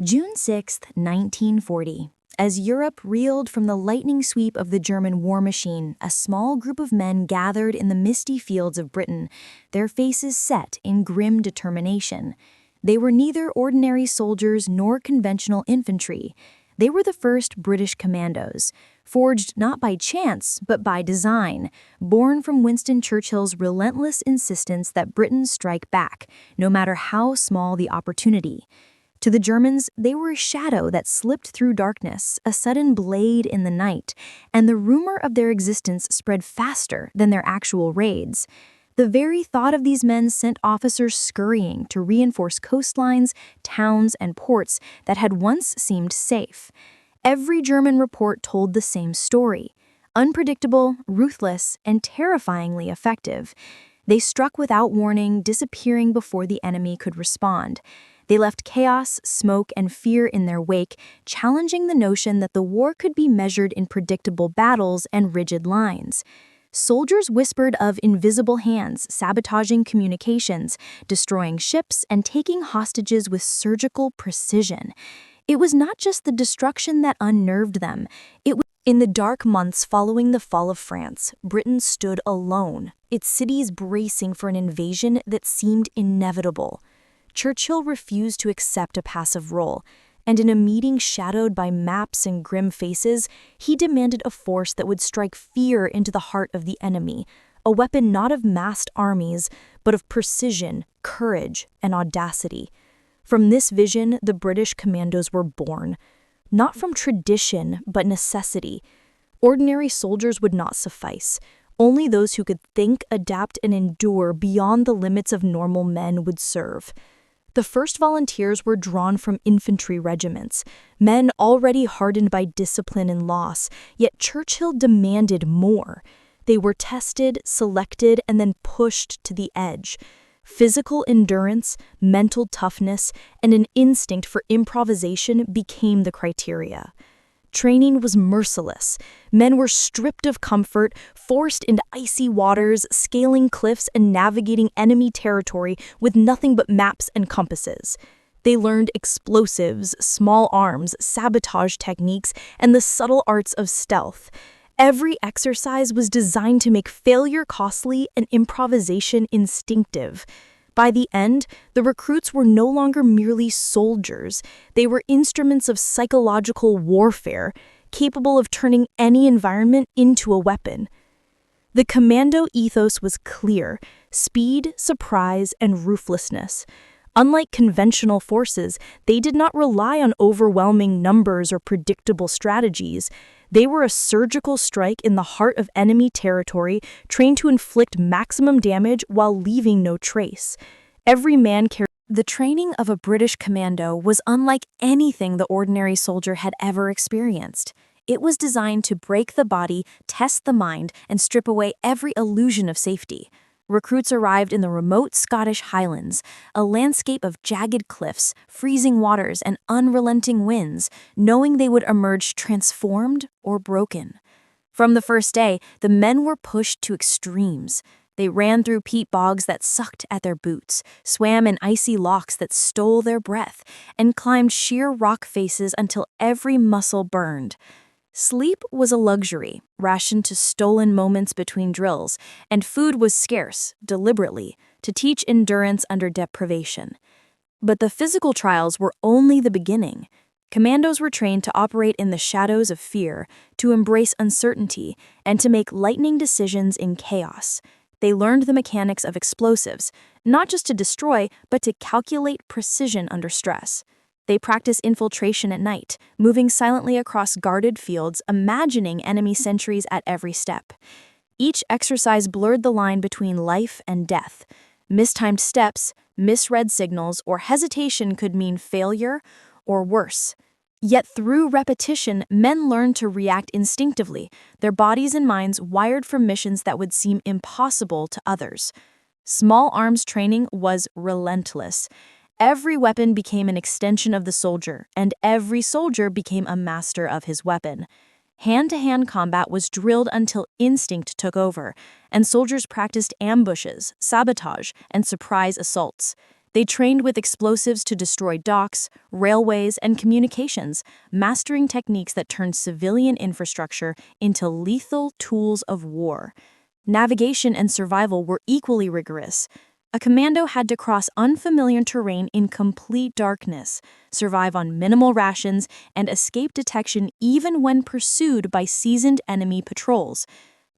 June 6, 1940. As Europe reeled from the lightning sweep of the German war machine, a small group of men gathered in the misty fields of Britain, their faces set in grim determination. They were neither ordinary soldiers nor conventional infantry. They were the first British Commandos, forged not by chance but by design, born from Winston Churchill's relentless insistence that Britain strike back, no matter how small the opportunity. To the Germans, they were a shadow that slipped through darkness, a sudden blade in the night, and the rumor of their existence spread faster than their actual raids. The very thought of these men sent officers scurrying to reinforce coastlines, towns, and ports that had once seemed safe. Every German report told the same story: unpredictable, ruthless, and terrifyingly effective. They struck without warning, disappearing before the enemy could respond. They left chaos, smoke, and fear in their wake, challenging the notion that the war could be measured in predictable battles and rigid lines. Soldiers whispered of invisible hands sabotaging communications, destroying ships, and taking hostages with surgical precision. It was not just the destruction that unnerved them. In the dark months following the fall of France, Britain stood alone, its cities bracing for an invasion that seemed inevitable. Churchill refused to accept a passive role, and in a meeting shadowed by maps and grim faces, he demanded a force that would strike fear into the heart of the enemy, a weapon not of massed armies, but of precision, courage, and audacity. From this vision, the British Commandos were born, not from tradition, but necessity. Ordinary soldiers would not suffice. Only those who could think, adapt, and endure beyond the limits of normal men would serve. The first volunteers were drawn from infantry regiments, men already hardened by discipline and loss, yet Churchill demanded more. They were tested, selected, and then pushed to the edge. Physical endurance, mental toughness, and an instinct for improvisation became the criteria. Training was merciless. Men were stripped of comfort, forced into icy waters, scaling cliffs, and navigating enemy territory with nothing but maps and compasses. They learned explosives, small arms, sabotage techniques, and the subtle arts of stealth. Every exercise was designed to make failure costly and improvisation instinctive. By the end, the recruits were no longer merely soldiers. They were instruments of psychological warfare, capable of turning any environment into a weapon. The commando ethos was clear: speed, surprise, and ruthlessness. Unlike conventional forces, they did not rely on overwhelming numbers or predictable strategies. They were a surgical strike in the heart of enemy territory, trained to inflict maximum damage while leaving no trace. Every man carried. The training of a British commando was unlike anything the ordinary soldier had ever experienced. It was designed to break the body, test the mind, and strip away every illusion of safety. Recruits arrived in the remote Scottish Highlands, a landscape of jagged cliffs, freezing waters, and unrelenting winds, knowing they would emerge transformed or broken. From the first day, the men were pushed to extremes. They ran through peat bogs that sucked at their boots, swam in icy lochs that stole their breath, and climbed sheer rock faces until every muscle burned. Sleep was a luxury, rationed to stolen moments between drills, and food was scarce, deliberately, to teach endurance under deprivation. But the physical trials were only the beginning. Commandos were trained to operate in the shadows of fear, to embrace uncertainty, and to make lightning decisions in chaos. They learned the mechanics of explosives, not just to destroy, but to calculate precision under stress. They practice infiltration at night, moving silently across guarded fields, imagining enemy sentries at every step. Each exercise blurred the line between life and death. Mistimed steps, misread signals, or hesitation could mean failure or worse. Yet through repetition, men learned to react instinctively, their bodies and minds wired for missions that would seem impossible to others. Small arms training was relentless. Every weapon became an extension of the soldier, and every soldier became a master of his weapon. Hand-to-hand combat was drilled until instinct took over, and soldiers practiced ambushes, sabotage, and surprise assaults. They trained with explosives to destroy docks, railways, and communications, mastering techniques that turned civilian infrastructure into lethal tools of war. Navigation and survival were equally rigorous. A commando had to cross unfamiliar terrain in complete darkness, survive on minimal rations, and escape detection even when pursued by seasoned enemy patrols.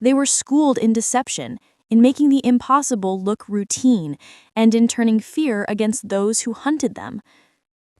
They were schooled in deception, in making the impossible look routine, and in turning fear against those who hunted them.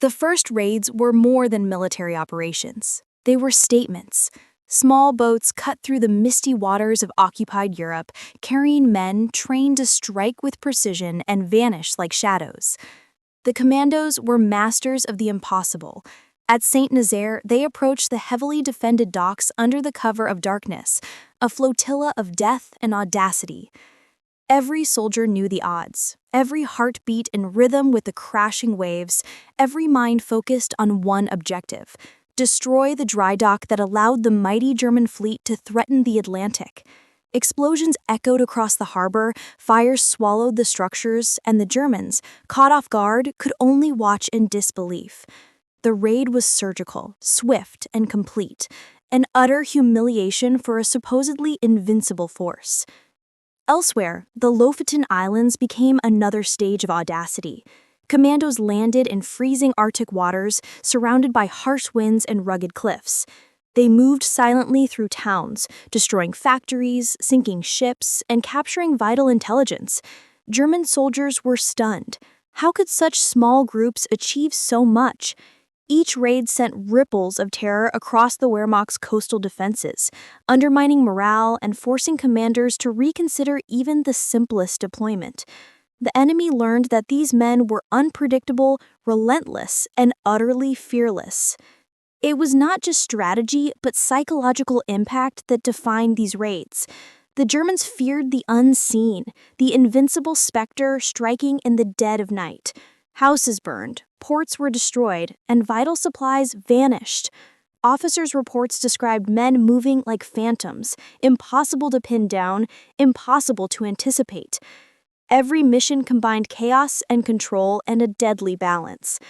The first raids were more than military operations. They were statements. Small boats cut through the misty waters of occupied Europe, carrying men trained to strike with precision and vanish like shadows. The commandos were masters of the impossible. At St. Nazaire, they approached the heavily defended docks under the cover of darkness, a flotilla of death and audacity. Every soldier knew the odds, every heart beat in rhythm with the crashing waves, every mind focused on one objective: destroy the dry dock that allowed the mighty German fleet to threaten the Atlantic. Explosions echoed across the harbor, fires swallowed the structures, and the Germans, caught off guard, could only watch in disbelief. The raid was surgical, swift, and complete, an utter humiliation for a supposedly invincible force. Elsewhere, the Lofoten Islands became another stage of audacity. Commandos landed in freezing Arctic waters, surrounded by harsh winds and rugged cliffs. They moved silently through towns, destroying factories, sinking ships, and capturing vital intelligence. German soldiers were stunned. How could such small groups achieve so much? Each raid sent ripples of terror across the Wehrmacht's coastal defenses, undermining morale and forcing commanders to reconsider even the simplest deployment. The enemy learned that these men were unpredictable, relentless, and utterly fearless. It was not just strategy, but psychological impact that defined these raids. The Germans feared the unseen, the invincible specter striking in the dead of night. Houses burned, ports were destroyed, and vital supplies vanished. Officers' reports described men moving like phantoms, impossible to pin down, impossible to anticipate. Every mission combined chaos and control and a deadly balance.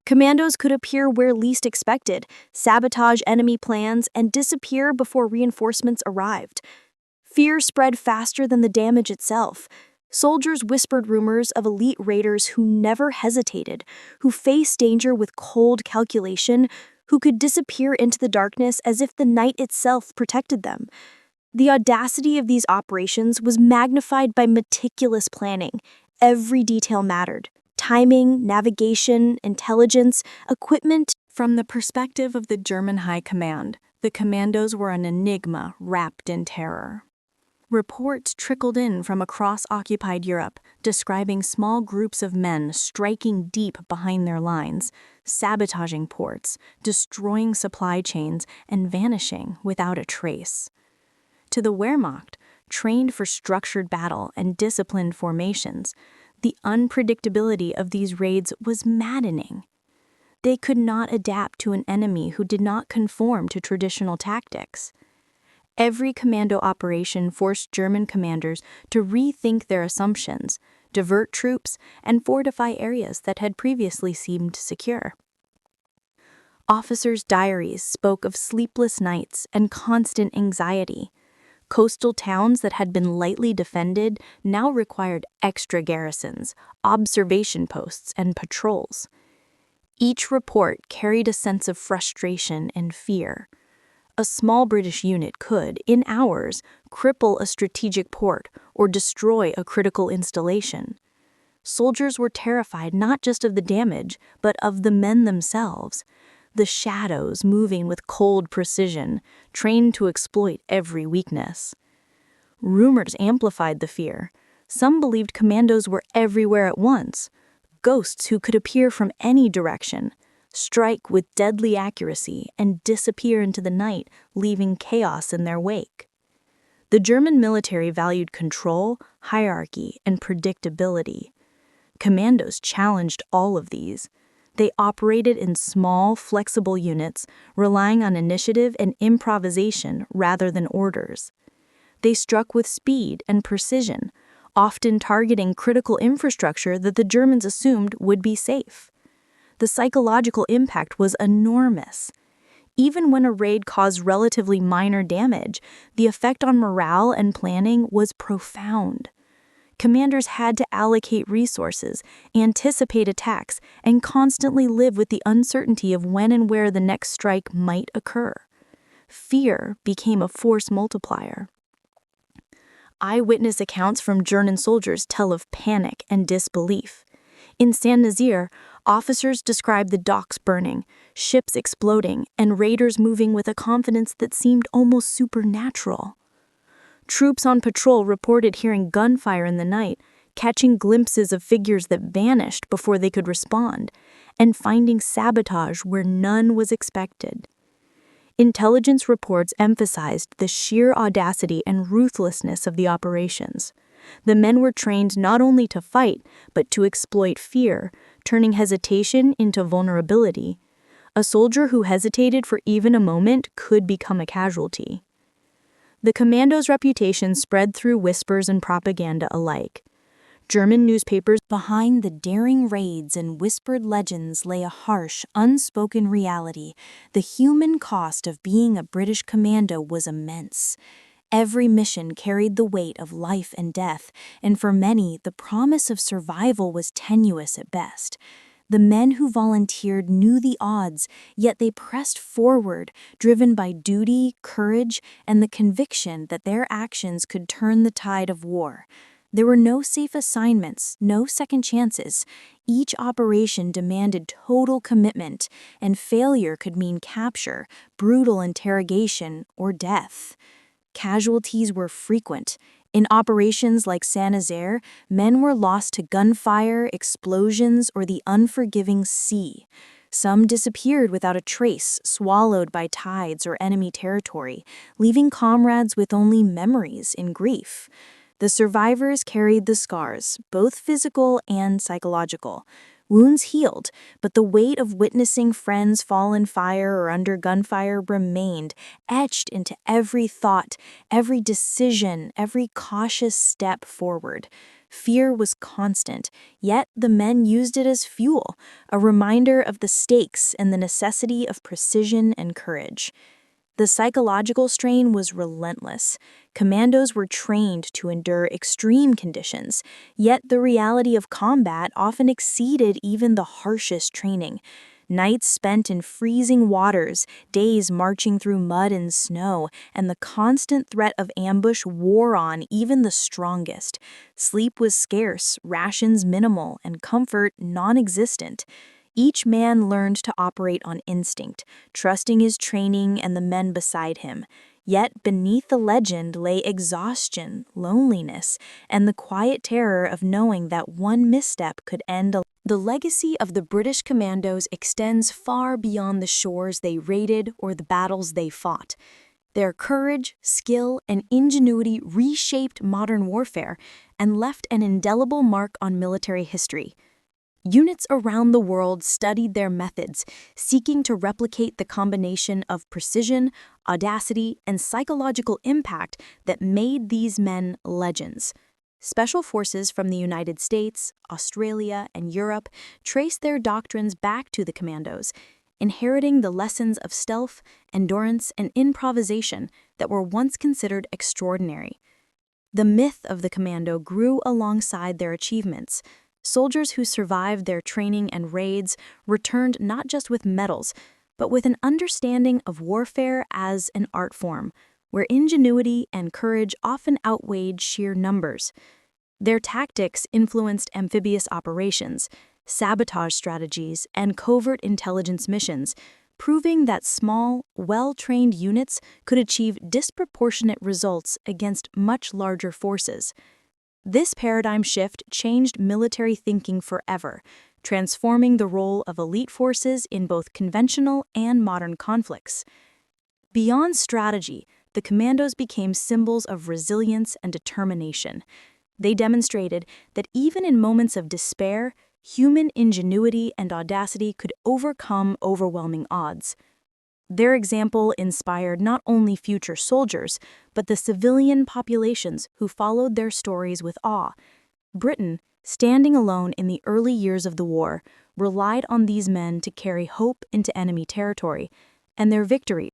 Commandos could appear where least expected, sabotage enemy plans, and disappear before reinforcements arrived. Fear spread faster than the damage itself. Soldiers whispered rumors of elite raiders who never hesitated, who faced danger with cold calculation, who could disappear into the darkness as if the night itself protected them. The audacity of these operations was magnified by meticulous planning. Every detail mattered: timing, navigation, intelligence, equipment. From the perspective of the German High Command, the commandos were an enigma wrapped in terror. Reports trickled in from across occupied Europe, describing small groups of men striking deep behind their lines, sabotaging ports, destroying supply chains, and vanishing without a trace. To the Wehrmacht, trained for structured battle and disciplined formations, the unpredictability of these raids was maddening. They could not adapt to an enemy who did not conform to traditional tactics. Every commando operation forced German commanders to rethink their assumptions, divert troops, and fortify areas that had previously seemed secure. Officers' diaries spoke of sleepless nights and constant anxiety. Coastal towns that had been lightly defended now required extra garrisons, observation posts, and patrols. Each report carried a sense of frustration and fear. A small British unit could, in hours, cripple a strategic port or destroy a critical installation. Soldiers were terrified not just of the damage, but of the men themselves. The shadows moving with cold precision, trained to exploit every weakness. Rumors amplified the fear. Some believed commandos were everywhere at once, ghosts who could appear from any direction, strike with deadly accuracy, and disappear into the night, leaving chaos in their wake. The German military valued control, hierarchy, and predictability. Commandos challenged all of these. They operated in small, flexible units, relying on initiative and improvisation rather than orders. They struck with speed and precision, often targeting critical infrastructure that the Germans assumed would be safe. The psychological impact was enormous. Even when a raid caused relatively minor damage, the effect on morale and planning was profound. Commanders had to allocate resources, anticipate attacks, and constantly live with the uncertainty of when and where the next strike might occur. Fear became a force multiplier. Eyewitness accounts from German soldiers tell of panic and disbelief. In Saint Nazaire, officers described the docks burning, ships exploding, and raiders moving with a confidence that seemed almost supernatural. Troops on patrol reported hearing gunfire in the night, catching glimpses of figures that vanished before they could respond, and finding sabotage where none was expected. Intelligence reports emphasized the sheer audacity and ruthlessness of the operations. The men were trained not only to fight, but to exploit fear, turning hesitation into vulnerability. A soldier who hesitated for even a moment could become a casualty. The commandos' reputation spread through whispers and propaganda alike. German newspapers behind the daring raids and whispered legends lay a harsh, unspoken reality. The human cost of being a British commando was immense. Every mission carried the weight of life and death, and for many, the promise of survival was tenuous at best. The men who volunteered knew the odds, yet they pressed forward, driven by duty, courage, and the conviction that their actions could turn the tide of war. There were no safe assignments, no second chances. Each operation demanded total commitment, and failure could mean capture, brutal interrogation, or death. Casualties were frequent. In operations like Saint Nazaire, men were lost to gunfire, explosions, or the unforgiving sea. Some disappeared without a trace, swallowed by tides or enemy territory, leaving comrades with only memories in grief. The survivors carried the scars, both physical and psychological. Wounds healed, but the weight of witnessing friends fall in fire or under gunfire remained, etched into every thought, every decision, every cautious step forward. Fear was constant, yet the men used it as fuel, a reminder of the stakes and the necessity of precision and courage. The psychological strain was relentless. Commandos were trained to endure extreme conditions, yet the reality of combat often exceeded even the harshest training. Nights spent in freezing waters, days marching through mud and snow, and the constant threat of ambush wore on even the strongest. Sleep was scarce, rations minimal, and comfort non-existent. Each man learned to operate on instinct, trusting his training and the men beside him. Yet beneath the legend lay exhaustion, loneliness, and the quiet terror of knowing that one misstep could end a. The legacy of the British Commandos extends far beyond the shores they raided or the battles they fought. Their courage, skill, and ingenuity reshaped modern warfare and left an indelible mark on military history. Units around the world studied their methods, seeking to replicate the combination of precision, audacity, and psychological impact that made these men legends. Special forces from the United States, Australia, and Europe traced their doctrines back to the commandos, inheriting the lessons of stealth, endurance, and improvisation that were once considered extraordinary. The myth of the commando grew alongside their achievements. Soldiers who survived their training and raids returned not just with medals, but with an understanding of warfare as an art form, where ingenuity and courage often outweighed sheer numbers. Their tactics influenced amphibious operations, sabotage strategies, and covert intelligence missions, proving that small, well-trained units could achieve disproportionate results against much larger forces. This paradigm shift changed military thinking forever, transforming the role of elite forces in both conventional and modern conflicts. Beyond strategy, the commandos became symbols of resilience and determination. They demonstrated that even in moments of despair, human ingenuity and audacity could overcome overwhelming odds. Their example inspired not only future soldiers, but the civilian populations who followed their stories with awe. Britain, standing alone in the early years of the war, relied on these men to carry hope into enemy territory, and their victories